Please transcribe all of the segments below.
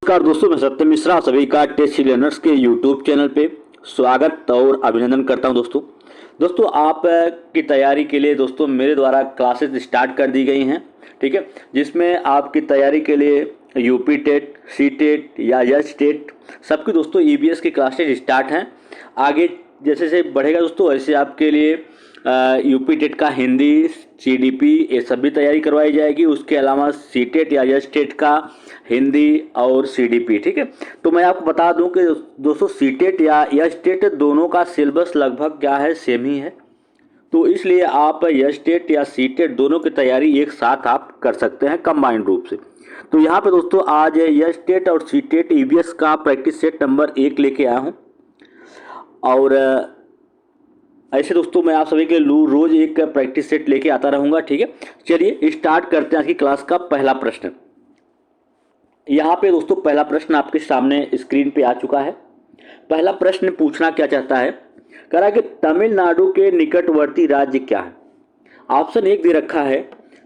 नमस्कार दोस्तों, मैं सत्यम मिश्रा सभी का टेस्ट लर्नर्स के यूट्यूब चैनल पे स्वागत और अभिनंदन करता हूं। दोस्तों आप की तैयारी के लिए दोस्तों मेरे द्वारा क्लासेस स्टार्ट कर दी गई हैं, ठीक है, जिसमें आपकी तैयारी के लिए यूपी टेट, सी टेट या यस टेट सबकी दोस्तों ईबीएस की क्लासेस स्टार्ट हैं। आगे जैसे जैसे बढ़ेगा दोस्तों वैसे आपके लिए यूपी टेट का हिंदी, सीडीपी ये सब भी तैयारी करवाई जाएगी। उसके अलावा सी टेट या यस टेट का हिंदी और सीडीपी, ठीक है। तो मैं आपको बता दूं कि दोस्तों सी टेट या यस टेट दोनों का सिलेबस लगभग क्या है, सेम ही है। तो इसलिए आप यस टेट या सी टेट दोनों की तैयारी एक साथ आप कर सकते हैं कंबाइंड रूप से। तो यहाँ पे दोस्तों आज यस टेट और सी टेट ईबीएस का प्रैक्टिस सेट नंबर 1 लेके आया हूँ। और ऐसे दोस्तों मैं आप सभी के लिए रोज एक प्रैक्टिस सेट लेके आता रहूँगा, ठीक है। चलिए स्टार्ट करते हैं आज की क्लास का पहला प्रश्न। यहाँ पे दोस्तों पहला प्रश्न आपके सामने स्क्रीन पे आ चुका है। पहला प्रश्न पूछना क्या चाहता है, कह रहा है कि तमिलनाडु के निकटवर्ती राज्य क्या है। ऑप्शन 1 दे रखा है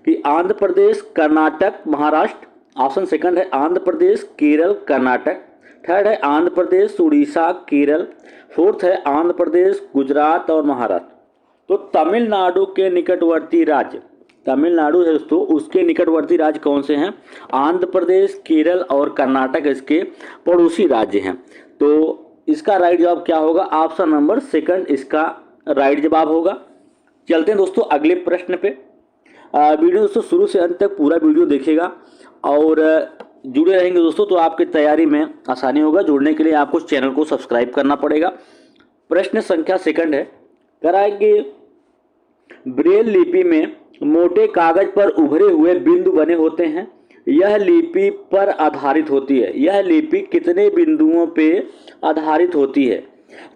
कि आंध्र प्रदेश, कर्नाटक, महाराष्ट्र। ऑप्शन सेकंड है आंध्र प्रदेश, केरल, कर्नाटक। थर्ड है आंध्र प्रदेश, उड़ीसा, केरल। फोर्थ है आंध्र प्रदेश, गुजरात और महाराष्ट्र। तो तमिलनाडु के निकटवर्ती राज्य, तमिलनाडु है दोस्तों, उसके निकटवर्ती राज्य कौन से हैं? आंध्र प्रदेश, केरल और कर्नाटक इसके पड़ोसी राज्य हैं। तो इसका राइट जवाब क्या होगा? ऑप्शन नंबर सेकंड इसका राइट जवाब होगा। चलते हैं दोस्तों अगले प्रश्न पे। वीडियो दोस्तों शुरू से अंत तक पूरा वीडियो देखेगा और जुड़े रहेंगे दोस्तों, तो आपकी तैयारी में आसानी होगा। जुड़ने के लिए आपको चैनल को सब्सक्राइब करना पड़ेगा। प्रश्न संख्या सेकंड है, कह रहा है कि ब्रेल लिपि में मोटे कागज पर उभरे हुए बिंदु बने होते हैं, यह लिपि पर आधारित होती है। यह लिपि कितने बिंदुओं पे आधारित होती है?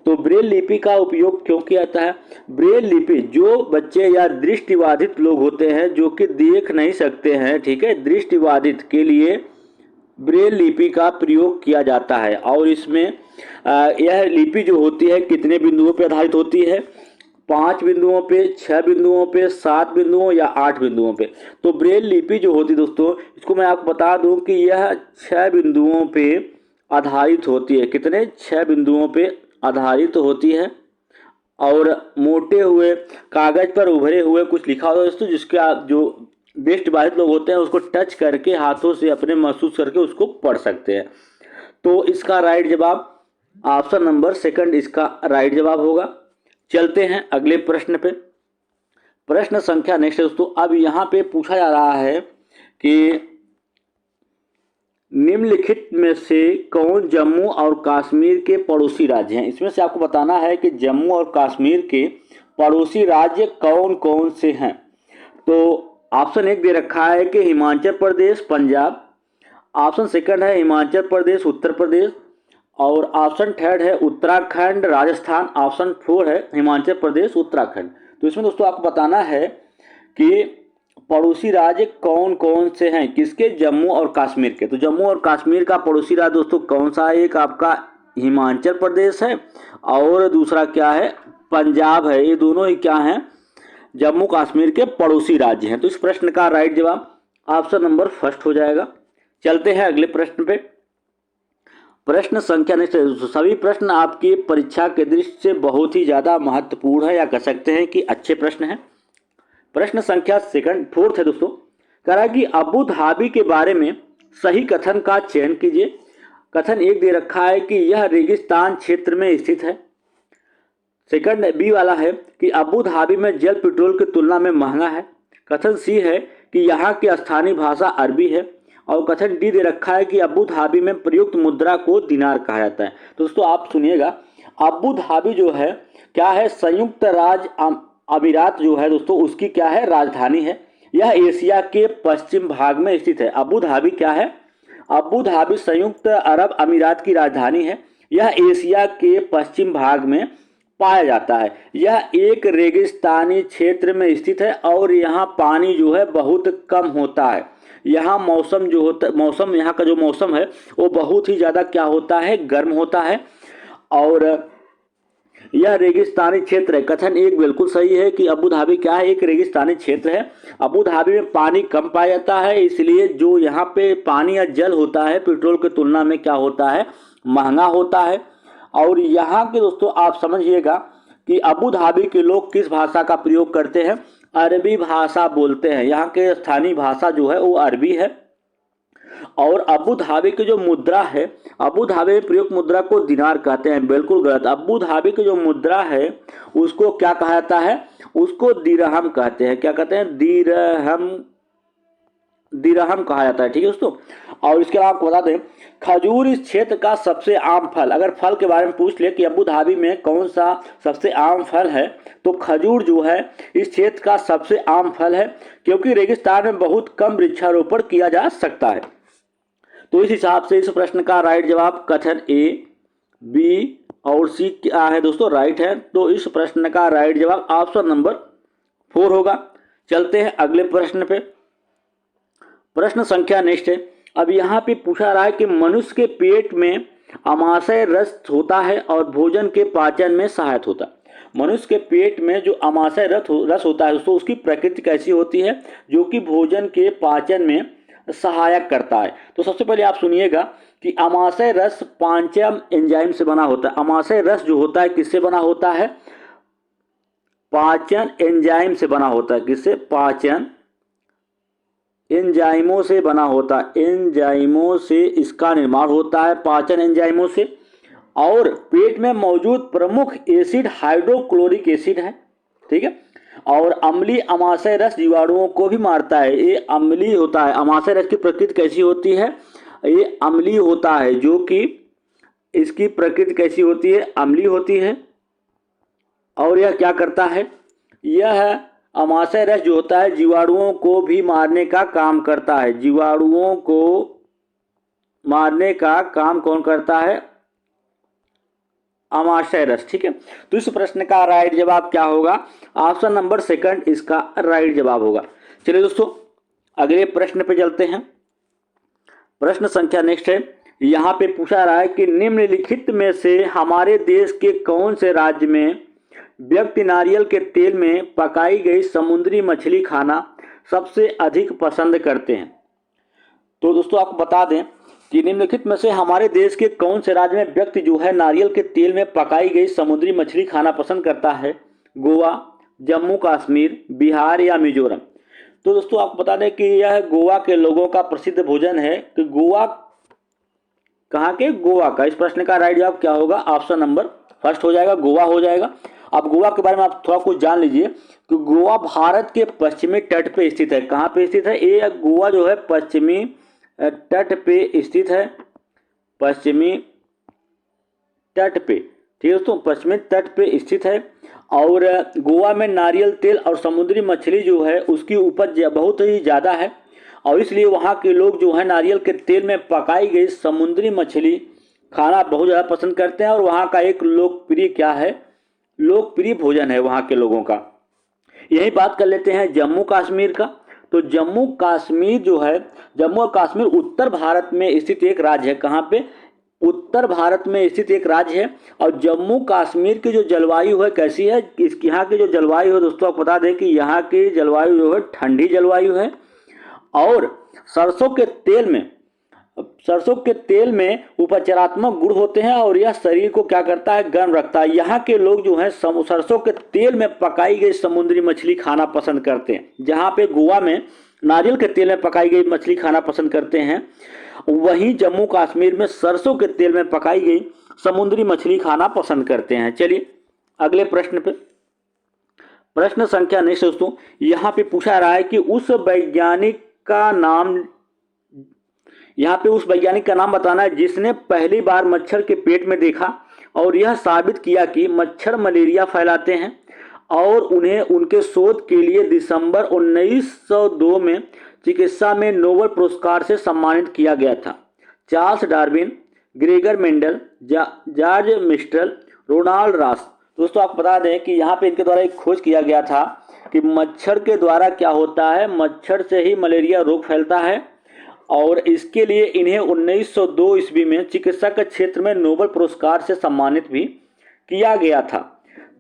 तो ब्रेल लिपि का उपयोग क्यों किया जाता है? ब्रेल लिपि जो बच्चे या दृष्टिबाधित लोग होते हैं जो कि देख नहीं सकते हैं, ठीक है, दृष्टिबाधित के लिए ब्रेल लिपि का प्रयोग किया जाता है। और इसमें यह लिपि जो होती है कितने बिंदुओं पर आधारित होती है? 5 बिंदुओं पे, 6 बिंदुओं पे, 7 बिंदुओं या 8 बिंदुओं पे। तो ब्रेल लिपि जो होती है दोस्तों, इसको मैं आपको बता दूं कि यह 6 बिंदुओं पे आधारित होती है। कितने? 6 बिंदुओं पे आधारित होती है। और मोटे हुए कागज पर उभरे हुए कुछ लिखा होता है दोस्तों, जिसके आप जो दृष्टिबाधित लोग होते हैं उसको टच करके हाथों से अपने महसूस करके उसको पढ़ सकते हैं। तो इसका राइट जवाब ऑप्शन नंबर सेकंड इसका राइट जवाब होगा। चलते हैं अगले प्रश्न पे। प्रश्न संख्या नेक्स्ट है दोस्तों। अब यहाँ पे पूछा जा रहा है कि निम्नलिखित में से कौन जम्मू और कश्मीर के पड़ोसी राज्य हैं? इसमें से आपको बताना है कि जम्मू और कश्मीर के पड़ोसी राज्य कौन कौन से हैं। तो ऑप्शन 1 दे रखा है कि हिमाचल प्रदेश, पंजाब। ऑप्शन सेकंड है हिमाचल प्रदेश, उत्तर प्रदेश। और ऑप्शन थर्ड है उत्तराखंड, राजस्थान। ऑप्शन 4 है हिमाचल प्रदेश, उत्तराखंड। तो इसमें दोस्तों आपको बताना है कि पड़ोसी राज्य कौन कौन से हैं किसके? जम्मू और कश्मीर के। तो जम्मू और कश्मीर का पड़ोसी राज्य दोस्तों कौन सा है? एक आपका हिमाचल प्रदेश है और दूसरा क्या है? पंजाब है। ये दोनों ही क्या हैं? जम्मू कश्मीर के पड़ोसी राज्य हैं। तो इस प्रश्न का राइट जवाब ऑप्शन नंबर फर्स्ट हो जाएगा। चलते हैं अगले प्रश्न पे। प्रश्न संख्या नेक्स्ट है। सभी प्रश्न आपकी परीक्षा के दृष्टि से बहुत ही ज्यादा महत्वपूर्ण है, या कह सकते हैं कि अच्छे प्रश्न हैं। प्रश्न संख्या फोर्थ है दोस्तों। कह रहा है कि अबू धाबी के बारे में सही कथन का चयन कीजिए। कथन 1 दे रखा है कि यह रेगिस्तान क्षेत्र में स्थित है। सेकंड बी वाला है कि अबू धाबी में जल पेट्रोल की तुलना में महंगा है। कथन सी है कि यहाँ की स्थानीय भाषा अरबी है। और कथन डी दे रखा है कि अबू धाबी में प्रयुक्त मुद्रा को दिनार कहा जाता है। तो दोस्तों आप सुनिएगा, अबू धाबी जो है क्या है? संयुक्त राज्य अमीरात जो है दोस्तों उसकी क्या है? राजधानी है। यह एशिया के पश्चिम भाग में स्थित है। अबू धाबी क्या है? अबू धाबी संयुक्त अरब अमीरात की राजधानी है। यह एशिया के पश्चिम भाग में पाया जाता है। यह एक रेगिस्तानी क्षेत्र में स्थित है और यहाँ पानी जो है बहुत कम होता है। यहाँ मौसम जो होता है, मौसम यहाँ का जो मौसम है वो बहुत ही ज़्यादा क्या होता है? गर्म होता है। और यह रेगिस्तानी क्षेत्र है। कथन एक बिल्कुल सही है कि अबू धाबी क्या है, एक रेगिस्तानी क्षेत्र है। अबू धाबी में पानी कम पाया जाता है, इसलिए जो यहाँ पे पानी या जल होता है पेट्रोल की तुलना में क्या होता है, महंगा होता है। और यहाँ के दोस्तों आप समझिएगा कि अबू धाबी के लोग किस भाषा का प्रयोग करते हैं, अरबी भाषा बोलते हैं। यहाँ के स्थानीय भाषा जो है वो अरबी है। और अबू धाबी की जो मुद्रा है, अबू धाबी में प्रयुक्त मुद्रा को दिनार कहते हैं। बिल्कुल गलत। अबू धाबी की जो मुद्रा है उसको क्या कहा जाता है, उसको दिरहम कहते हैं। क्या कहते हैं, दिरहम, दिरहम कहा जाता है। ठीक है दोस्तों। और इसके अलावा आपको बता दें, खजूर इस क्षेत्र का सबसे आम फल। अगर फल के बारे में पूछ ले कि अबू धाबी में कौन सा सबसे आम फल है, तो खजूर जो है इस क्षेत्र का सबसे आम फल है, क्योंकि रेगिस्तान में बहुत कम वृक्षारोपण किया जा सकता है। तो इस हिसाब से इस प्रश्न का राइट जवाब कथन ए, बी और सी क्या है दोस्तों, राइट है। तो इस प्रश्न का राइट जवाब ऑप्शन नंबर 4 होगा। चलते हैं अगले प्रश्न पे। प्रश्न संख्या नेक्स्ट है। अब यहाँ पे पूछा रहा है कि मनुष्य के पेट में अमाशय रस होता है और भोजन के पाचन में सहायक होता है। मनुष्य के पेट में जो अमाशय रस होता है दोस्तों, उसकी प्रकृति कैसी होती है, जो कि भोजन के पाचन में सहायक करता है। तो सबसे पहले आप सुनिएगा कि अमाशय रस पांचम एंजाइम से बना होता है। अमाशय रस जो होता है किससे बना होता है, पाचन एंजाइम से बना होता है। किससे, पाचन एंजाइमों से बना होता है। एंजाइमों से इसका निर्माण होता है, पाचन एंजाइमों से। और पेट में मौजूद प्रमुख एसिड हाइड्रोक्लोरिक एसिड है। ठीक है। और अम्लीय अमाशय रस जीवाणुओं को भी मारता है। ये अम्लीय होता है। अमाशय रस की प्रकृति कैसी होती है, ये अम्लीय होता है, जो कि इसकी प्रकृति कैसी होती है, अम्लीय होती है। और यह क्या करता है, यह अमाशय रस जो होता है जीवाणुओं को भी मारने का काम करता है। जीवाणुओं को मारने का काम कौन करता है, अमाशय रस। ठीक है। तो इस प्रश्न का राइट जवाब क्या होगा, ऑप्शन नंबर सेकंड इसका राइट जवाब होगा। चलिए दोस्तों अगले प्रश्न पे चलते हैं। प्रश्न संख्या नेक्स्ट है। यहाँ पे पूछा रहा है कि निम्नलिखित में से हमारे देश के कौन से राज्य में व्यक्ति नारियल के तेल में पकाई गई समुद्री मछली खाना सबसे अधिक पसंद करते हैं। तो दोस्तों आपको बता दें कि निम्नलिखित में से हमारे देश के कौन से राज्य में व्यक्ति जो है नारियल के तेल में पकाई गई समुद्री मछली खाना पसंद करता है, गोवा, जम्मू कश्मीर, बिहार या मिजोरम। तो दोस्तों आपको बता दें कि यह गोवा के लोगों का प्रसिद्ध भोजन है। कि गोवा कहाँ के, गोवा का। इस प्रश्न का राइट जवाब क्या होगा, ऑप्शन नंबर फर्स्ट हो जाएगा, गोवा हो जाएगा। अब गोवा के बारे में आप थोड़ा कुछ जान लीजिए कि गोवा भारत के पश्चिमी तट पे स्थित है। कहाँ पे स्थित है, ये गोवा जो है पश्चिमी तट पे स्थित है, पश्चिमी तट पे। ठीक है दोस्तों, पश्चिमी तट पे स्थित है। और गोवा में नारियल तेल और समुद्री मछली जो है उसकी उपज बहुत ही ज़्यादा है, और इसलिए वहाँ के लोग जो है नारियल के तेल में पकाई गई समुद्री मछली खाना बहुत ज़्यादा पसंद करते हैं। और वहाँ का एक लोकप्रिय क्या है, लोकप्रिय भोजन है वहाँ के लोगों का। यही बात कर लेते हैं जम्मू कश्मीर का। तो जम्मू कश्मीर जो है, जम्मू और कश्मीर उत्तर भारत में स्थित एक राज्य है। कहाँ पे, उत्तर भारत में स्थित एक राज्य है। और जम्मू कश्मीर की जो जलवायु है कैसी है, यहाँ की जो जलवायु है दोस्तों आपको बता दें कि यहाँ की जलवायु जो है ठंडी जलवायु है। और सरसों के तेल में उपचारात्मक गुण होते हैं, और यह शरीर को क्या करता है, गर्म रखता है। यहाँ के लोग जो हैं सरसों के तेल में पकाई गई समुद्री मछली खाना पसंद करते हैं। जहाँ पे गोवा में नारियल के तेल में पकाई गई मछली खाना पसंद करते हैं, वहीं जम्मू कश्मीर में सरसों के तेल में पकाई गई समुद्री मछली खाना पसंद करते हैं। चलिए अगले प्रश्न पे। प्रश्न संख्या नेक्स्ट दोस्तों, यहाँ पे पूछा रहा है कि उस वैज्ञानिक का नाम बताना है जिसने पहली बार मच्छर के पेट में देखा और यह साबित किया कि मच्छर मलेरिया फैलाते हैं, और उन्हें उनके शोध के लिए दिसंबर 1902 में चिकित्सा में नोबेल पुरस्कार से सम्मानित किया गया था। Charles Darwin, Gregor Mendel, George मिस्टल, रोनाल्ड रॉस। दोस्तों आपको बता दें कि यहाँ पे इनके द्वारा एक खोज किया गया था कि मच्छर के द्वारा क्या होता है, मच्छर से ही मलेरिया रोग फैलता है, और इसके लिए इन्हें 1902 ईस्वी में चिकित्सा के क्षेत्र में नोबेल पुरस्कार से सम्मानित भी किया गया था।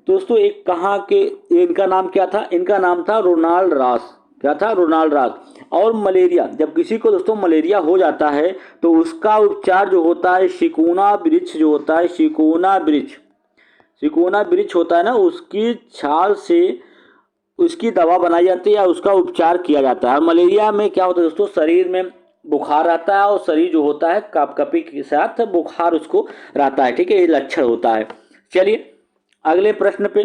दोस्तों एक कहाँ के, इनका नाम क्या था, इनका नाम था रोनाल्ड रॉस। क्या था? Ronald Ross. और मलेरिया, जब किसी को दोस्तों मलेरिया हो जाता है तो उसका उपचार जो होता है सिकोना वृक्ष जो होता है, सिकोना वृक्ष, सिकोना वृक्ष होता है ना, उसकी छाल से उसकी दवा बनाई जाती है या उसका उपचार किया जाता है। और मलेरिया में क्या होता है दोस्तों, शरीर में बुखार आता है और शरीर जो होता है कपकपी के साथ बुखार उसको रहता है। ठीक है, ये लक्षण होता है। चलिए अगले प्रश्न पे,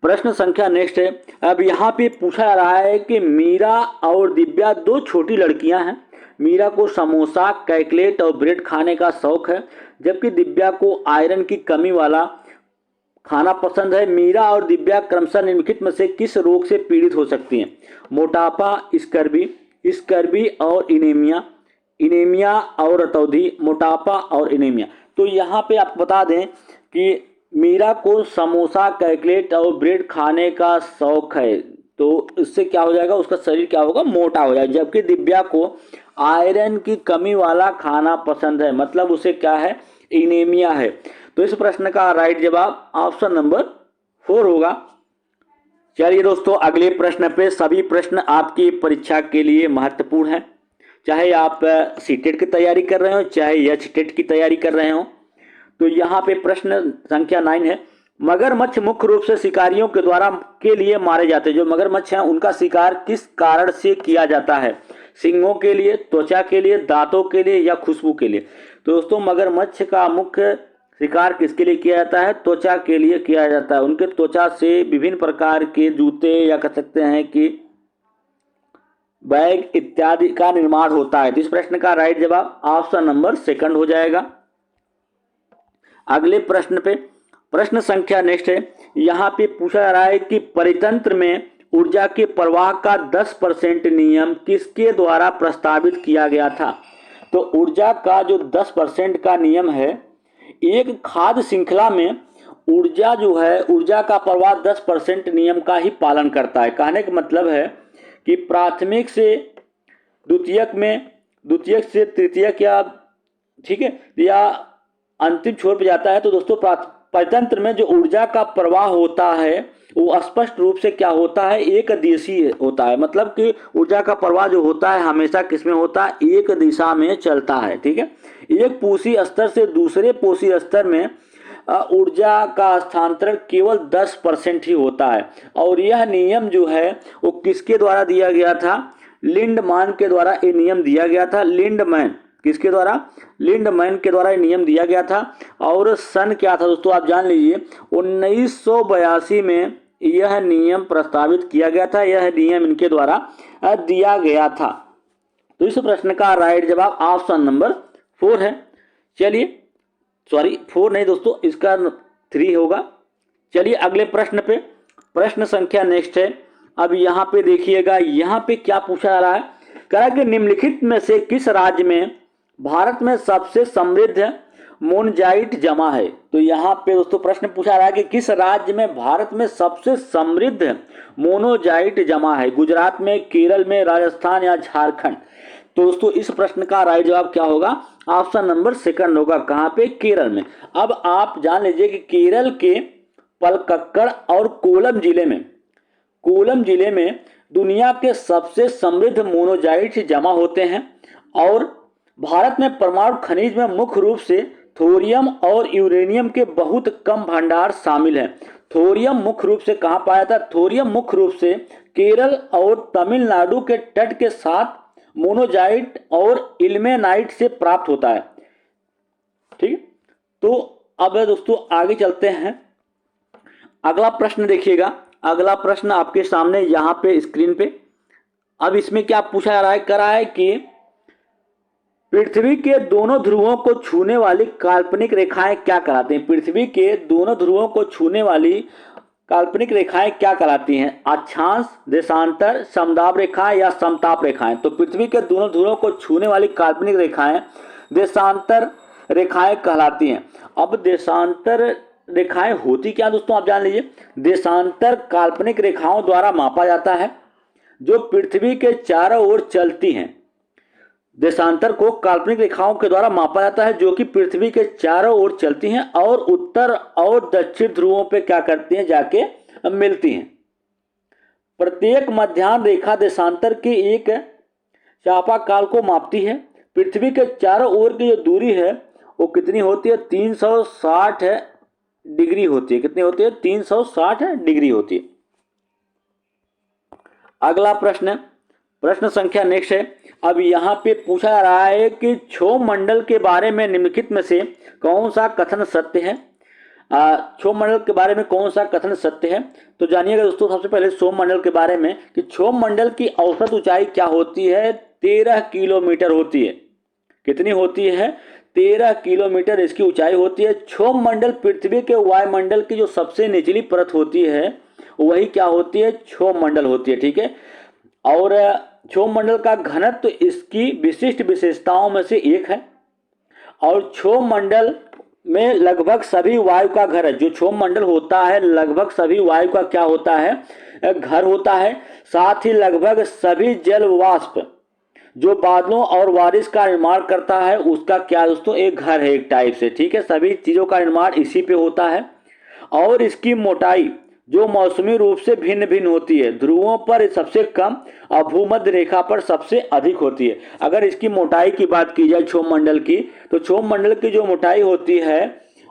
प्रश्न संख्या नेक्स्ट है। अब यहाँ पे पूछा जा रहा है कि मीरा और दिव्या दो छोटी लड़कियां हैं। मीरा को समोसा, कैकलेट और ब्रेड खाने का शौक है, जबकि दिव्या को आयरन की कमी वाला खाना पसंद है। मीरा और दिव्या क्रमशः निम्नलिखित में से किस रोग से पीड़ित हो सकती हैं? मोटापा, स्कर्वी, स्कर्वी और इनेमिया, इनेमिया और रतौंधी, मोटापा और इनेमिया। तो यहाँ पे आपको बता दें कि मीरा को समोसा, कैकलेट और ब्रेड खाने का शौक है, तो इससे क्या हो जाएगा, उसका शरीर क्या होगा, मोटा हो जाएगा। जबकि दिव्या को आयरन की कमी वाला खाना पसंद है, मतलब उसे क्या है, इनेमिया है। तो इस प्रश्न का राइट जवाब ऑप्शन नंबर 4 होगा। चलिए दोस्तों अगले प्रश्न पे, सभी प्रश्न आपकी परीक्षा के लिए महत्वपूर्ण है, चाहे आप सीटेट की तैयारी कर रहे हो चाहे एचटेट की तैयारी कर रहे हो। तो यहाँ पे प्रश्न संख्या 9 है। मगरमच्छ मुख्य रूप से शिकारियों के द्वारा के लिए मारे जाते हैं। जो मगरमच्छ हैं उनका शिकार किस कारण से किया जाता है? सींगों के लिए, त्वचा के लिए, दांतों के लिए या खुशबू के लिए? तो दोस्तों मगरमच्छ का मुख्य शिकार किसके लिए किया जाता है? त्वचा के लिए किया जाता है। उनके त्वचा से विभिन्न प्रकार के जूते या कह सकते हैं कि बैग इत्यादि का निर्माण होता है। तो इस प्रश्न का राइट जवाब ऑप्शन नंबर 2 हो जाएगा। अगले प्रश्न पे, प्रश्न संख्या नेक्स्ट है। यहाँ पे पूछा जा रहा है कि परितंत्र में ऊर्जा के प्रवाह का 10% नियम किसके द्वारा प्रस्तावित किया गया था? तो ऊर्जा का जो 10% का नियम है, एक खाद्य श्रृंखला में ऊर्जा जो है, ऊर्जा का प्रवाह 10% नियम का ही पालन करता है। कहने का मतलब है कि प्राथमिक से द्वितीयक में, द्वितीयक से तृतीयक या ठीक है या अंतिम छोर पे जाता है। तो दोस्तों परितंत्र में जो ऊर्जा का प्रवाह होता है वो स्पष्ट रूप से क्या होता है, एक दिशीय होता है। मतलब कि ऊर्जा का प्रवाह जो होता है हमेशा किसमें होता है, एक दिशा में चलता है। ठीक है, एक पोषी स्तर से दूसरे पोषी स्तर में ऊर्जा का स्थानांतरण केवल 10% ही होता है। और यह नियम जो है वो किसके द्वारा दिया गया था? लिंडमैन के द्वारा ये नियम दिया गया था। लिंडमैन, किसके द्वारा? लिंडमैन के द्वारा ये नियम दिया गया था। और सन क्या था दोस्तों, आप जान लीजिए, 1982 में यह नियम प्रस्तावित किया गया था। यह नियम इनके द्वारा दिया गया था। तो इस प्रश्न का राइट जवाब ऑप्शन नंबर 4 है। चलिए, सॉरी 4 नहीं दोस्तों, इसका 3 होगा। चलिए अगले प्रश्न पे, प्रश्न संख्या नेक्स्ट है। अब यहाँ पे देखिएगा, यहाँ पे क्या पूछा जा रहा है, कह रहा है कि निम्नलिखित में से किस राज्य में भारत में सबसे समृद्ध मोनजाइट जमा है? तो यहाँ पे दोस्तों प्रश्न पूछा रहा है कि किस राज्य में भारत में सबसे समृद्ध मोनोजाइट जमा है? गुजरात में, केरल में, राजस्थान या झारखंड? तो दोस्तों इस प्रश्न का राइट जवाब क्या होगा? ऑप्शन नंबर 2 होगा। कहाँ पे? केरल में। अब आप जान लीजिए कि केरल के पलक्कड़ और कोलम जिले में दुनिया के सबसे समृद्ध मोनोजाइट जमा होते हैं। और भारत में परमाणु खनिज में मुख्य रूप से थोरियम और यूरेनियम के बहुत कम भंडार शामिल हैं। थोरियम मुख्य रूप से कहाँ पाया जाता है? थोरियम मुख्य रूप से केरल और तमिलनाडु के तट के साथ मोनोजाइट और इल्मेनाइट से प्राप्त होता है। ठीक है, तो अब दोस्तों आगे चलते हैं। अगला प्रश्न देखिएगा, अगला प्रश्न आपके सामने यहाँ पे स्क्रीन पे। अब इसमें क्या पूछा जा रहा है, करा है कि पृथ्वी के दोनों ध्रुवों को छूने वाली काल्पनिक रेखाएं क्या कहलाती हैं? पृथ्वी के दोनों ध्रुवों को छूने वाली काल्पनिक रेखाएं क्या कहलाती हैं? अक्षांश, देशांतर, समताप रेखाएं या समताप रेखाएं? तो पृथ्वी के दोनों ध्रुवों को छूने वाली काल्पनिक रेखाएं देशांतर रेखाएं कहलाती हैं। अब देशांतर रेखाएं होती क्या दोस्तों, आप जान लीजिए। देशांतर काल्पनिक रेखाओं द्वारा मापा जाता है जो पृथ्वी के चारों ओर चलती हैं। देशांतर को काल्पनिक रेखाओं के द्वारा मापा जाता है जो कि पृथ्वी के चारों ओर चलती हैं और उत्तर और दक्षिण ध्रुवों पे क्या करती हैं, जाके मिलती हैं। प्रत्येक मध्याह्न रेखा देशांतर की एक चापाकाल को मापती है। पृथ्वी के चारों ओर की जो दूरी है वो कितनी होती है, 360 डिग्री होती है। कितनी होती है, 360 डिग्री होती है। अगला प्रश्न, प्रश्न संख्या नेक्स्ट है। अब यहाँ पे पूछा जा रहा है कि क्षोभ मंडल के बारे में निम्नलिखित में से कौन सा कथन सत्य है। क्षोभ मंडल के बारे में कौन सा कथन सत्य है, तो जानिएगा दोस्तों। सबसे पहले क्षोभ मंडल के बारे में कि क्षोभ मंडल की औसत ऊंचाई क्या होती है, 13 किलोमीटर होती है। कितनी होती है, 13 किलोमीटर इसकी ऊंचाई होती है। क्षोभ मंडल पृथ्वी के वायुमंडल की जो सबसे निचली परत होती है वही क्या होती है, क्षोभ मंडल होती है। ठीक है, और क्षोभ मंडल का घनत्व तो इसकी विशिष्ट विशेषताओं में से एक है। और क्षोभ मंडल में लगभग सभी वायु का घर है। जो क्षोभ मंडल होता है लगभग सभी वायु का क्या होता है, घर होता है। साथ ही लगभग सभी जल वाष्प जो बादलों और बारिश का निर्माण करता है उसका क्या दोस्तों, एक घर है एक टाइप से। ठीक है, सभी चीज़ों का निर्माण इसी पे होता है। और इसकी मोटाई जो मौसमी रूप से भिन्न भिन्न होती है। ध्रुवों पर सबसे कम और भूमध्य रेखा पर सबसे अधिक होती है। अगर इसकी मोटाई की बात की जाए क्षोभ मंडल की, तो क्षोभ मंडल की जो मोटाई होती है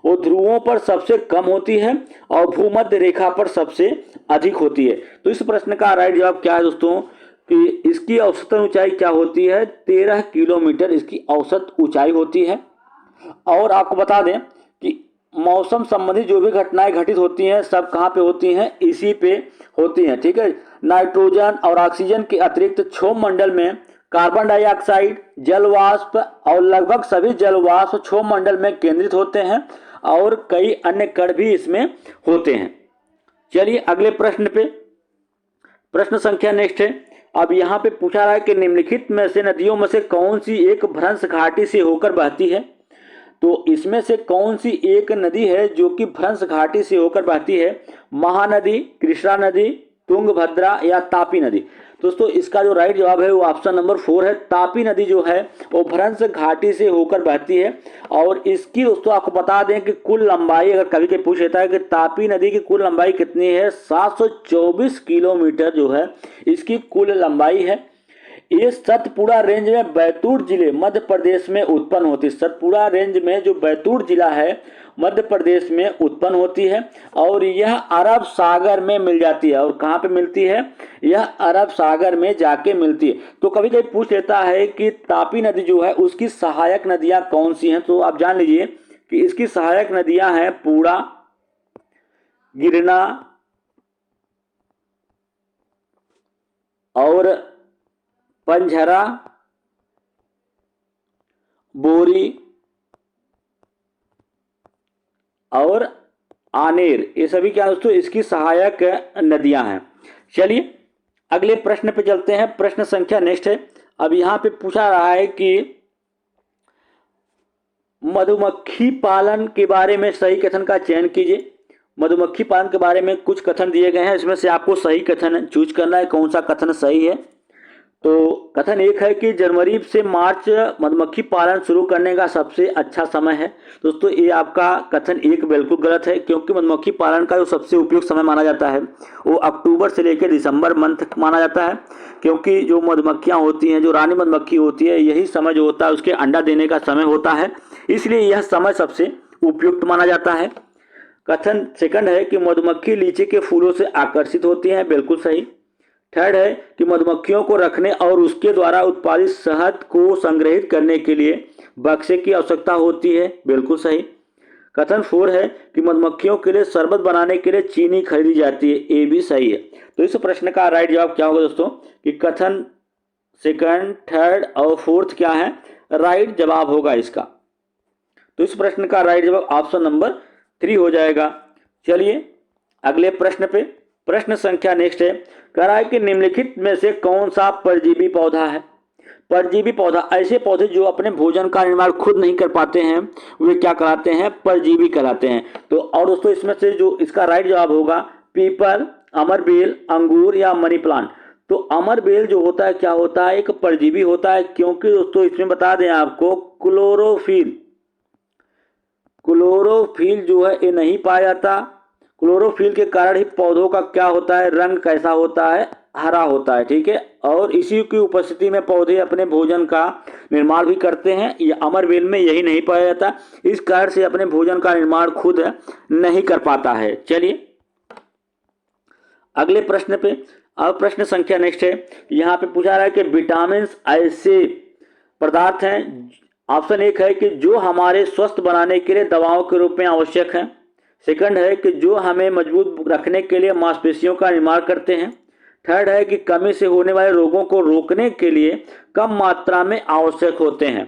वो ध्रुवों पर सबसे कम होती है और भूमध्य रेखा पर सबसे अधिक होती है। तो इस प्रश्न का राइट जवाब क्या है दोस्तों, कि इसकी औसतन ऊंचाई क्या होती है, 13 किलोमीटर इसकी औसत ऊंचाई होती है। और आपको बता दें कि मौसम संबंधी जो भी घटनाएं घटित होती हैं सब कहाँ पे होती हैं, इसी पे होती हैं। ठीक है, नाइट्रोजन और ऑक्सीजन के अतिरिक्त क्षोभ मंडल में कार्बन डाइऑक्साइड, जलवाष्प और लगभग सभी जलवाष्प क्षोभ मंडल में केंद्रित होते हैं और कई अन्य कण भी इसमें होते हैं। चलिए अगले प्रश्न पे, प्रश्न संख्या नेक्स्ट है। अब यहाँ पे पूछा रहा है कि निम्नलिखित में से नदियों में से कौन सी एक भ्रंश घाटी से होकर बहती है। तो इसमें से कौन सी एक नदी है जो कि भ्रंश घाटी से होकर बहती है, महानदी, कृष्णा नदी, तुंगभद्रा या तापी नदी। दोस्तों इसका जो राइट जवाब है वो ऑप्शन नंबर 4 है। तापी नदी जो है वो भ्रंश घाटी से होकर बहती है। और इसकी दोस्तों आपको बता दें कि कुल लंबाई, अगर कभी कोई पूछ लेता है कि तापी नदी की कुल लंबाई कितनी है, 724 किलोमीटर जो है इसकी कुल लंबाई है। ये सतपुड़ा रेंज में बैतूल जिले मध्य प्रदेश में उत्पन्न होती है। सतपुड़ा रेंज में जो बैतूल जिला है मध्य प्रदेश में उत्पन्न होती है और यह अरब सागर में मिल जाती है। और कहाँ पे मिलती है, यह अरब सागर में जाके मिलती है। तो कभी कभी पूछ लेता है कि तापी नदी जो है उसकी सहायक नदियां कौन सी हैं, तो आप जान लीजिए कि इसकी सहायक नदियां हैं पूड़ा, गिरना और पंझरा, बोरी और आनेर। ये सभी क्या दोस्तों इसकी सहायक नदियां हैं। चलिए अगले प्रश्न पे चलते हैं। प्रश्न संख्या नेक्स्ट है। अब यहाँ पे पूछा रहा है कि मधुमक्खी पालन के बारे में सही कथन का चयन कीजिए। मधुमक्खी पालन के बारे में कुछ कथन दिए गए हैं, इसमें से आपको सही कथन चूज करना है, कौन सा कथन सही है। तो कथन एक है कि जनवरी से मार्च मधुमक्खी पालन शुरू करने का सबसे अच्छा समय है। दोस्तों ये आपका कथन एक बिल्कुल गलत है, क्योंकि मधुमक्खी पालन का जो सबसे उपयुक्त समय माना जाता है वो अक्टूबर से लेकर दिसंबर मंथ माना जाता है। क्योंकि जो मधुमक्खियाँ होती हैं, जो रानी मधुमक्खी होती है, यही समय जो होता है उसके अंडा देने का समय होता है, इसलिए यह समय सबसे उपयुक्त माना जाता है। कथन सेकंड है कि मधुमक्खी लीची के फूलों से आकर्षित होती हैं, बिल्कुल सही। थर्ड है कि मधुमक्खियों को रखने और उसके द्वारा उत्पादित शहद को संग्रहित करने के लिए बक्से की आवश्यकता होती है, बिल्कुल सही। कथन 4 है कि मधुमक्खियों के लिए शरबत बनाने के लिए चीनी खरीदी जाती है, ये भी सही है। तो इस प्रश्न का राइट जवाब क्या होगा दोस्तों, कि कथन सेकंड, थर्ड और फोर्थ क्या है, राइट जवाब होगा इसका। तो इस प्रश्न का राइट जवाब ऑप्शन नंबर 3 हो जाएगा। चलिए अगले प्रश्न पे, प्रश्न संख्या नेक्स्ट है। कह रहा है कि निम्नलिखित में से कौन सा परजीवी पौधा है। परजीवी पौधा, ऐसे पौधे जो अपने भोजन का निर्माण खुद नहीं कर पाते हैं वे क्या कहलाते हैं, परजीवी कहलाते हैं। तो और दोस्तों इसमें से जो इसका राइट जवाब होगा पीपल, अमरबेल, अंगूर या मनी प्लांट। तो अमर बेल जो होता है क्या होता है, एक परजीवी होता है, क्योंकि दोस्तों इसमें बता दें आपको क्लोरोफिल, क्लोरोफिल जो है ये नहीं पाया जाता। क्लोरोफिल के कारण ही पौधों का क्या होता है, रंग कैसा होता है, हरा होता है, ठीक है। और इसी की उपस्थिति में पौधे अपने भोजन का निर्माण भी करते हैं, ये अमर बेल में यही नहीं पाया जाता, इस कारण से अपने भोजन का निर्माण खुद नहीं कर पाता है। चलिए अगले प्रश्न पे, अब प्रश्न संख्या नेक्स्ट है, यहाँ पे पूछा रहा है कि विटामिन ऐसे पदार्थ हैं, ऑप्शन एक है कि जो हमारे स्वस्थ बनाने के लिए दवाओं के रूप में आवश्यक हैं। सेकंड है कि जो हमें मजबूत रखने के लिए मांसपेशियों का निर्माण करते हैं। थर्ड है कि कमी से होने वाले रोगों को रोकने के लिए कम मात्रा में आवश्यक होते हैं।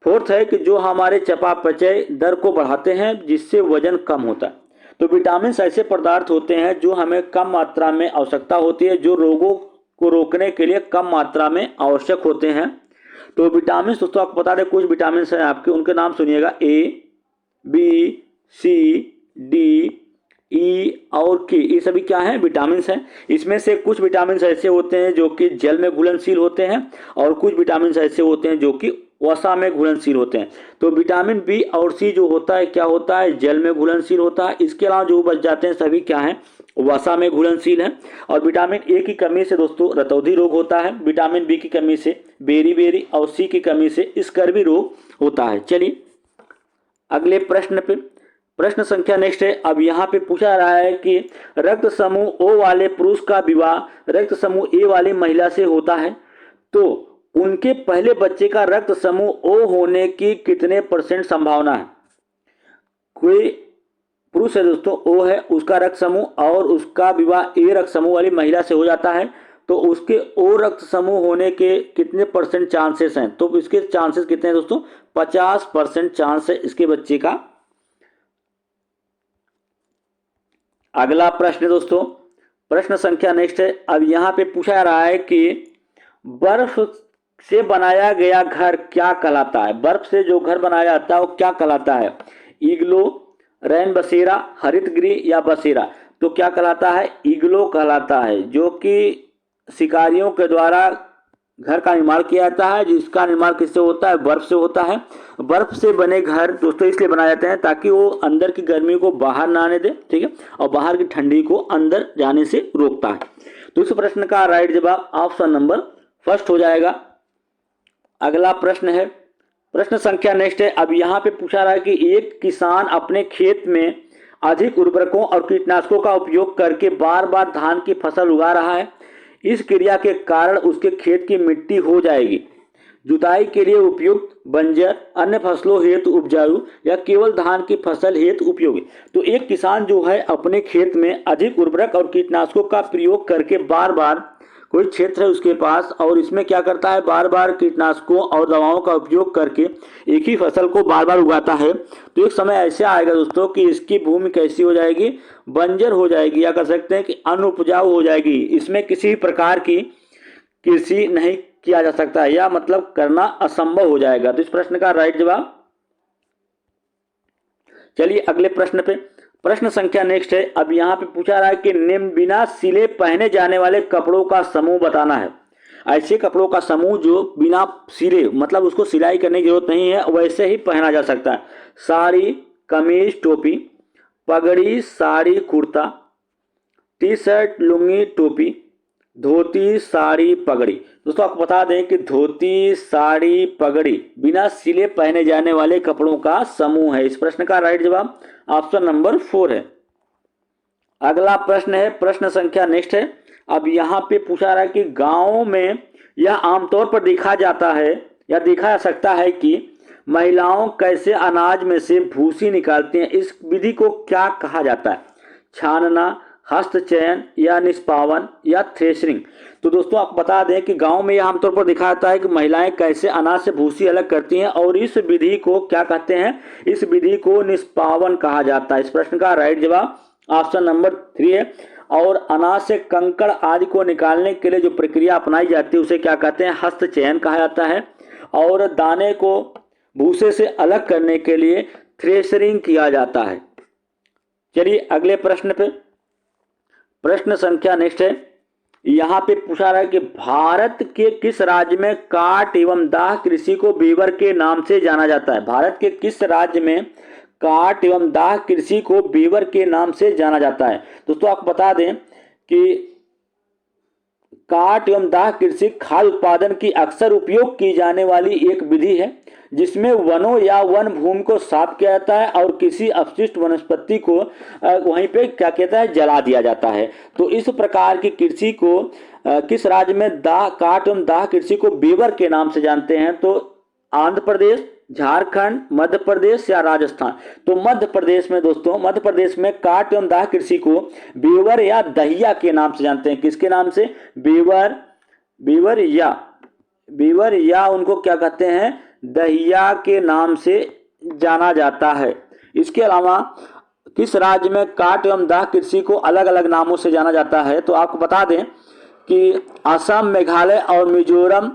फोर्थ है कि जो हमारे चयापचय दर को बढ़ाते हैं जिससे वजन कम होता है। तो विटामिन ऐसे पदार्थ होते हैं जो हमें कम मात्रा में आवश्यकता होती है, जो रोगों को रोकने के लिए कम मात्रा में आवश्यक होते हैं। तो विटामिन दोस्तों आपको बता दें, कुछ विटामिन हैं आपके, उनके नाम सुनिएगा, ए, बी, सी, डी, ई और के, ये सभी क्या हैं, विटामिन हैं। इसमें से कुछ विटामिन ऐसे होते हैं जो कि जल में घुलनशील होते हैं और कुछ विटामिन ऐसे होते हैं जो कि वसा में घुलनशील होते हैं। तो विटामिन बी और सी जो होता है क्या होता है, जल में घुलनशील होता है। इसके अलावा जो बच जाते हैं सभी क्या हैं, वसा में घुलनशील हैं। और विटामिन ए की कमी से दोस्तों रतौंधी रोग होता है, विटामिन बी की कमी से बेरी और सी की कमी से स्कर्वी रोग होता है। चलिए अगले प्रश्न पे, प्रश्न संख्या नेक्स्ट है। अब यहाँ पे पूछा रहा है कि रक्त समूह ओ वाले पुरुष का विवाह रक्त समूह ए वाली महिला से होता है, तो उनके पहले बच्चे का रक्त समूह ओ होने की कितने % संभावना है। कोई पुरुष है दोस्तों, ओ है, उसका रक्त समूह और उसका विवाह ए रक्त समूह वाली महिला से हो जाता है, तो उसके ओ रक्त समूह होने के कितने % चांसेस हैं। तो इसके चांसेस कितने हैं दोस्तों, 50% चांस है इसके बच्चे का। अगला प्रश्न दोस्तों, प्रश्न संख्या नेक्स्ट है। अब यहाँ पे पूछा रहा है कि बर्फ से बनाया गया घर क्या कहलाता है। बर्फ से जो घर बनाया जाता है वो क्या कहलाता है, इग्लो, रैन बसेरा, हरितगृह या बसेरा। तो क्या कहलाता है, इग्लो कहलाता है, जो कि शिकारियों के द्वारा घर का निर्माण किया जाता है, जिसका निर्माण किससे होता है, बर्फ से होता है। बर्फ से बने घर दोस्तों इसलिए बनाए जाते हैं ताकि वो अंदर की गर्मी को बाहर ना आने दे, ठीक है, और बाहर की ठंडी को अंदर जाने से रोकता है। तो इस प्रश्न का राइट जवाब ऑप्शन नंबर फर्स्ट हो जाएगा। अगला प्रश्न है, प्रश्न संख्या नेक्स्ट है। अब यहाँ पे पूछा रहा है कि एक किसान अपने खेत में अधिक उर्वरकों और कीटनाशकों का उपयोग करके बार बार धान की फसल उगा रहा है। इस क्रिया के कारण उसके खेत की मिट्टी हो जाएगी जुताई के लिए उपयुक्त, बंजर, अन्य फसलों हेतु उपजाऊ या केवल धान की फसल हेतु उपयोगी। तो एक किसान जो है अपने खेत में अधिक उर्वरक और कीटनाशकों का प्रयोग करके बार बार, कोई क्षेत्र है उसके पास और इसमें क्या करता है, बार बार कीटनाशकों और दवाओं का उपयोग करके एक ही फसल को बार बार उगाता है, तो एक समय ऐसे आएगा दोस्तों कि इसकी भूमि कैसी हो जाएगी, बंजर हो जाएगी, या कह सकते हैं कि अनुपजाऊ हो जाएगी। इसमें किसी प्रकार की कृषि नहीं किया जा सकता है, या मतलब करना असंभव हो जाएगा। तो इस प्रश्न का राइट जवाब। चलिए अगले प्रश्न पे, प्रश्न संख्या नेक्स्ट है। अब यहाँ पे पूछा रहा है कि निम्न बिना सिले पहने जाने वाले कपड़ों का समूह बताना है। ऐसे कपड़ों का समूह जो बिना सिले, मतलब उसको सिलाई करने की जरूरत नहीं है, वैसे ही पहना जा सकता है। साड़ी, कमीज, टोपी, पगड़ी, साड़ी, कुर्ता, टी शर्ट, लुंगी, टोपी, धोती, साड़ी, पगड़ी। दोस्तों आपको बता दें कि धोती, साड़ी, पगड़ी बिना सिले पहने जाने वाले कपड़ों का समूह है। इस प्रश्न का राइट जवाब ऑप्शन नंबर 4 है। अगला प्रश्न है, प्रश्न संख्या नेक्स्ट है। अब यहाँ पे पूछा रहा है कि गाँव में यह आमतौर पर देखा जाता है या देखा जा सकता है कि महिलाओं कैसे अनाज में से भूसी निकालती हैं। इस विधि को क्या कहा जाता है, छानना, हस्तचयन या निष्पावन या थ्रेशरिंग। तो दोस्तों आपको बता दें कि गांव में यह आमतौर पर दिखाया जाता है कि महिलाएं कैसे अनाज से भूसी अलग करती हैं, और इस विधि को क्या कहते हैं, इस विधि को निष्पावन कहा जाता है। इस प्रश्न का राइट जवाब ऑप्शन नंबर 3 है। और अनाज से कंकड़ आदि को निकालने के लिए जो प्रक्रिया अपनाई जाती है उसे क्या कहते हैं, हस्तचयन कहा जाता है। और दाने को भूसे से अलग करने के लिए थ्रेशरिंग किया जाता है। चलिए अगले प्रश्न पे, प्रश्न संख्या नेक्स्ट है। यहाँ पे पूछा रहा है कि भारत के किस राज्य में काट एवं दाह कृषि को बीवर के नाम से जाना जाता है। भारत के किस राज्य में काट एवं दाह कृषि को बीवर के नाम से जाना जाता है। दोस्तों आपको बता दें कि काट एवं दाह कृषि खाद्य उत्पादन की अक्सर उपयोग की जाने वाली एक विधि है जिसमें वनों या वन भूमि को साफ किया जाता है और किसी अपशिष्ट वनस्पति को वहीं पे क्या कहता है जला दिया जाता है। तो इस प्रकार की कृषि को किस राज्य में दाह काट एवं दाह कृषि को बीवर के नाम से जानते हैं। तो आंध्र प्रदेश, झारखंड, मध्य प्रदेश या राजस्थान। तो मध्य प्रदेश में दोस्तों, मध्य प्रदेश में काट एवं दाह कृषि को बीवर या दहिया के नाम से जानते हैं। किसके नाम से? बीवर या उनको क्या कहते हैं, दहिया के नाम से जाना जाता है। इसके अलावा किस राज्य में काट एवं दाह कृषि को अलग अलग नामों से जाना जाता है। तो आपको बता दें कि असम, मेघालय और मिजोरम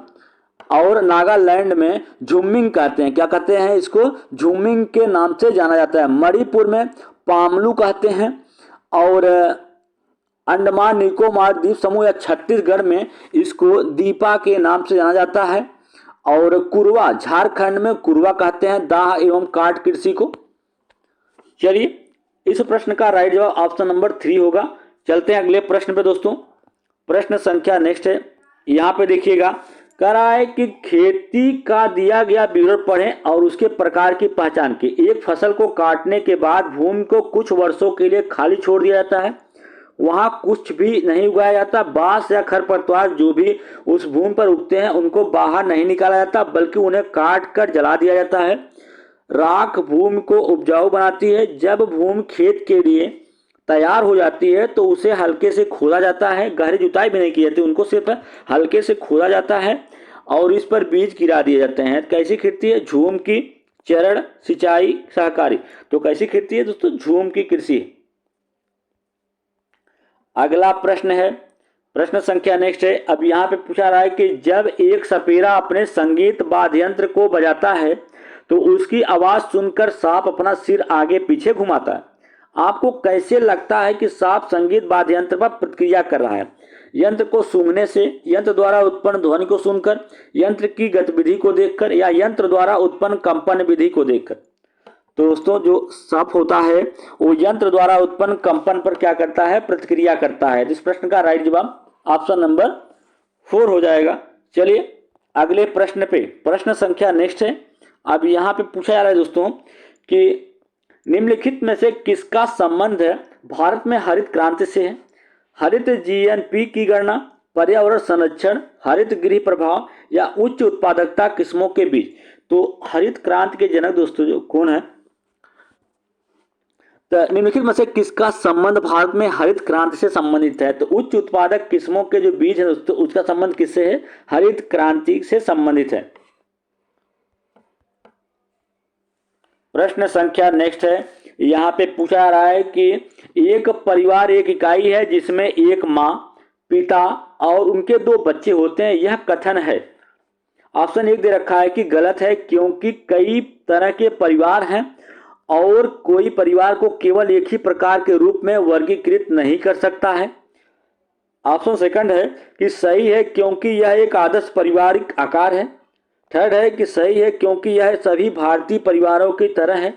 और नागालैंड में झुमिंग कहते हैं। क्या कहते हैं? इसको झुमिंग के नाम से जाना जाता है। मणिपुर में पामलू कहते हैं और अंडमान निकोबार द्वीप समूह या छत्तीसगढ़ में इसको दीपा के नाम से जाना जाता है और कुरवा, झारखंड में कुरवा कहते हैं दाह एवं काट कृषि को। चलिए, इस प्रश्न का राइट जवाब ऑप्शन नंबर 3 होगा। चलते हैं अगले प्रश्न पे दोस्तों। प्रश्न संख्या नेक्स्ट है, यहाँ पे देखिएगा, कह रहा है कि खेती का दिया गया विवरण पढ़ें और उसके प्रकार की पहचान की। एक फसल को काटने के बाद भूमि को कुछ वर्षों के लिए खाली छोड़ दिया जाता है, वहां कुछ भी नहीं उगाया जाता। बांस या खरपतवार जो भी उस भूमि पर उगते हैं उनको बाहर नहीं निकाला जाता बल्कि उन्हें काट कर जला दिया जाता है। राख भूमि को उपजाऊ बनाती है। जब भूमि खेत के लिए तैयार हो जाती है तो उसे हल्के से खोदा जाता है, गहरी जुताई भी नहीं की जाती, उनको सिर्फ हल्के से खोदा जाता है और इस पर बीज गिरा दिए जाते हैं। कैसी खेती है? झूम की, चरण सिंचाई, सहकारी। तो कैसी खेती है दोस्तों? झूम की कृषि। अगला प्रश्न है, प्रश्न संख्या नेक्स्ट है। अब यहाँ पे पूछा रहा है कि जब एक सपेरा अपने संगीत वाद्य यंत्र को बजाता है तो उसकी आवाज सुनकर सांप अपना सिर आगे पीछे घुमाता है। आपको कैसे लगता है कि सांप संगीत वाद्य यंत्र पर प्रतिक्रिया कर रहा है? यंत्र को सूंघने से, यंत्र द्वारा उत्पन्न ध्वनि को सुनकर, यंत्र की गतिविधि को देखकर या यंत्र द्वारा उत्पन्न कंपन विधि को देखकर। तो दोस्तों जो सांप होता है वो यंत्र द्वारा उत्पन्न कंपन पर क्या करता है? प्रतिक्रिया करता है। इस प्रश्न का राइट जवाब ऑप्शन नंबर 4 हो जाएगा। चलिए अगले प्रश्न पे, प्रश्न संख्या नेक्स्ट है। अब यहाँ पे पूछा जा रहा है दोस्तों कि निम्नलिखित में से किसका संबंध भारत में हरित क्रांति से है? हरित जीएनपी की गणना, पर्यावरण संरक्षण, हरित गृह प्रभाव या उच्च उत्पादकता किस्मों के बीच। तो हरित क्रांति के जनक दोस्तों जो कौन है? तो निम्नलिखित में से किसका संबंध भारत में हरित क्रांति से संबंधित है? तो उच्च उत्पादक किस्मों के जो बीज है दोस्तों उसका संबंध किससे है? हरित क्रांति से संबंधित है। प्रश्न संख्या नेक्स्ट है। यहाँ पे पूछा जा रहा है कि एक परिवार एक इकाई है जिसमें एक माँ, पिता और उनके 2 बच्चे होते हैं। यह कथन है। ऑप्शन 1 दे रखा है कि गलत है क्योंकि कई तरह के परिवार हैं और कोई परिवार को केवल एक ही प्रकार के रूप में वर्गीकृत नहीं कर सकता है। ऑप्शन सेकंड है कि सही है क्योंकि यह एक आदर्श पारिवारिक आकार है। थर्ड है कि सही है क्योंकि यह सभी भारतीय परिवारों की तरह है।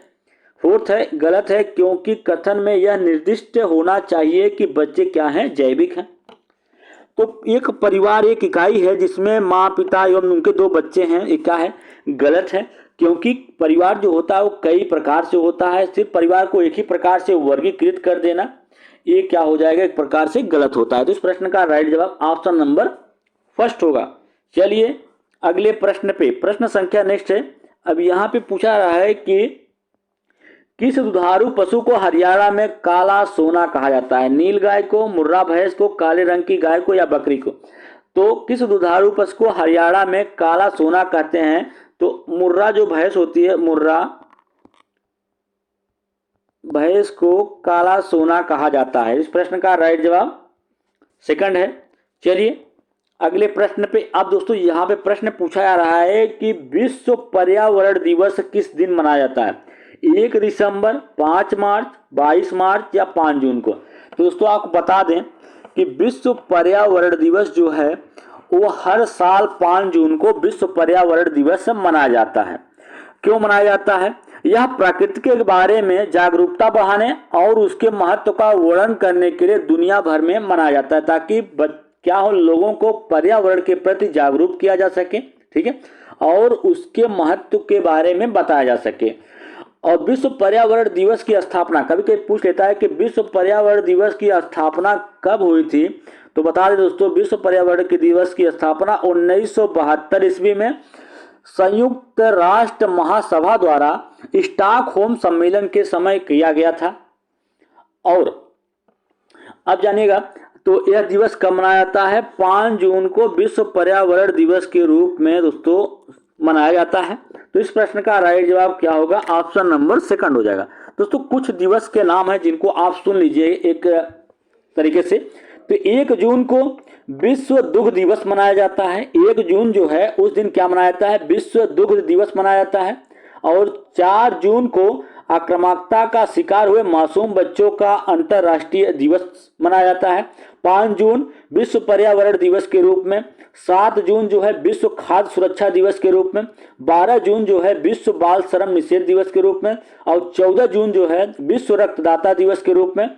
फोर्थ है गलत है क्योंकि कथन में यह निर्दिष्ट होना चाहिए कि बच्चे क्या हैं? जैविक हैं। तो एक परिवार एक इकाई है जिसमें माँ, पिता एवं उनके 2 बच्चे हैं, ये क्या है? गलत है क्योंकि परिवार जो होता है वो कई प्रकार से होता है। सिर्फ परिवार को एक ही प्रकार से वर्गीकृत कर देना ये क्या हो जाएगा? एक प्रकार से गलत होता है। तो इस प्रश्न का राइट जवाब ऑप्शन नंबर 1 होगा। चलिए अगले प्रश्न पे, प्रश्न संख्या नेक्स्ट है। अब यहाँ पे पूछा रहा है कि किस दुधारू पशु को हरियाणा में काला सोना कहा जाता है? नील गाय को, मुर्रा भैंस को, काले रंग की गाय को या बकरी को? तो किस दुधारू पशु को हरियाणा में काला सोना कहते हैं? तो मुर्रा जो भैंस होती है, मुर्रा भैंस को काला सोना कहा जाता है। इस प्रश्न का राइट जवाब सेकंड है। चलिए अगले प्रश्न पे। अब दोस्तों यहाँ पे प्रश्न पूछा जा रहा है कि विश्व पर्यावरण दिवस किस दिन मनाया जाता है? 1 दिसंबर, 5 मार्च, 22 मार्च या 5 जून को? तो दोस्तों आपको बता दें कि विश्व पर्यावरण दिवस जो है वो हर साल 5 जून को विश्व पर्यावरण दिवस मनाया जाता है। क्यों मनाया जाता है? यह प्रकृति के बारे में जागरूकता बढ़ाने और उसके महत्व का वर्णन करने के लिए दुनिया भर में मनाया जाता है, ताकि क्या हो, लोगों को पर्यावरण के प्रति जागरूक किया जा सके, ठीक है, और उसके महत्व के बारे में बताया जा सके। और विश्व पर्यावरण दिवस की स्थापना, कभी कभी पूछ लेता है कि विश्व पर्यावरण दिवस की स्थापना कब हुई थी, तो बता दें दोस्तों, विश्व पर्यावरण के दिवस की स्थापना 1972 ईस्वी में संयुक्त राष्ट्र महासभा द्वारा स्टॉकहोम सम्मेलन के समय किया गया था। और अब जानिएगा, तो यह दिवस कब मनाया जाता है? 5 जून को विश्व पर्यावरण दिवस के रूप में दोस्तों मनाया जाता है। तो इस प्रश्न का राइट जवाब क्या होगा? ऑप्शन नंबर सेकंड हो जाएगा। दोस्तों कुछ दिवस के नाम है जिनको आप सुन लीजिए एक तरीके से। तो 1 जून को विश्व दुग्ध दिवस मनाया जाता है। 1 जून जो है उस दिन क्या मनाया जाता है? विश्व दुग्ध दिवस मनाया जाता है। और 4 जून को आक्रामकता का शिकार हुए मासूम बच्चों का अंतर्राष्ट्रीय दिवस मनाया जाता है। 5 जून विश्व पर्यावरण दिवस के रूप में। 7 जून जो है विश्व खाद्य सुरक्षा दिवस के रूप में। 12 जून जो है विश्व बाल श्रम निषेध दिवस के रूप में। और 14 जून जो है विश्व रक्तदाता दिवस के रूप में।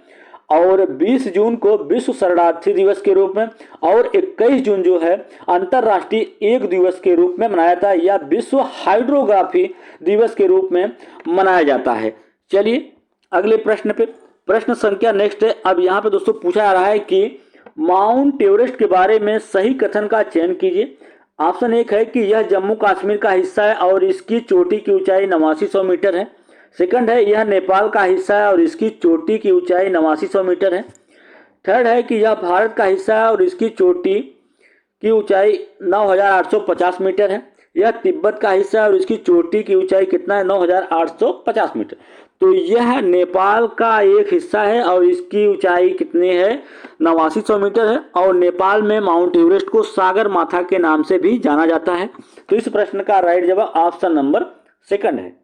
और 20 जून को विश्व शरणार्थी दिवस के रूप में। और 21 जून जो है अंतर्राष्ट्रीय एक दिवस के रूप में मनाया जाता है, या विश्व हाइड्रोग्राफी दिवस के रूप में मनाया जाता है। चलिए अगले प्रश्न पे, प्रश्न संख्या नेक्स्ट है। अब यहाँ पे दोस्तों पूछा जा रहा है कि माउंट एवरेस्ट के बारे में सही कथन का चयन कीजिए। ऑप्शन 1 है कि यह जम्मू कश्मीर का हिस्सा है और इसकी चोटी की ऊंचाई 8900 मीटर है। सेकंड है यह नेपाल का हिस्सा है और इसकी चोटी की ऊंचाई 8900 मीटर है। थर्ड है कि यह भारत का हिस्सा है और इसकी चोटी की ऊंचाई 9850 मीटर है। यह तिब्बत का हिस्सा है और इसकी चोटी की ऊंचाई कितना है? 9850 मीटर। तो यह नेपाल का एक हिस्सा है और इसकी ऊंचाई कितनी है? 8900 मीटर है। और नेपाल में माउंट एवरेस्ट को सागर माथा के नाम से भी जाना जाता है। तो इस प्रश्न का राइट जवाब ऑप्शन नंबर सेकंड है।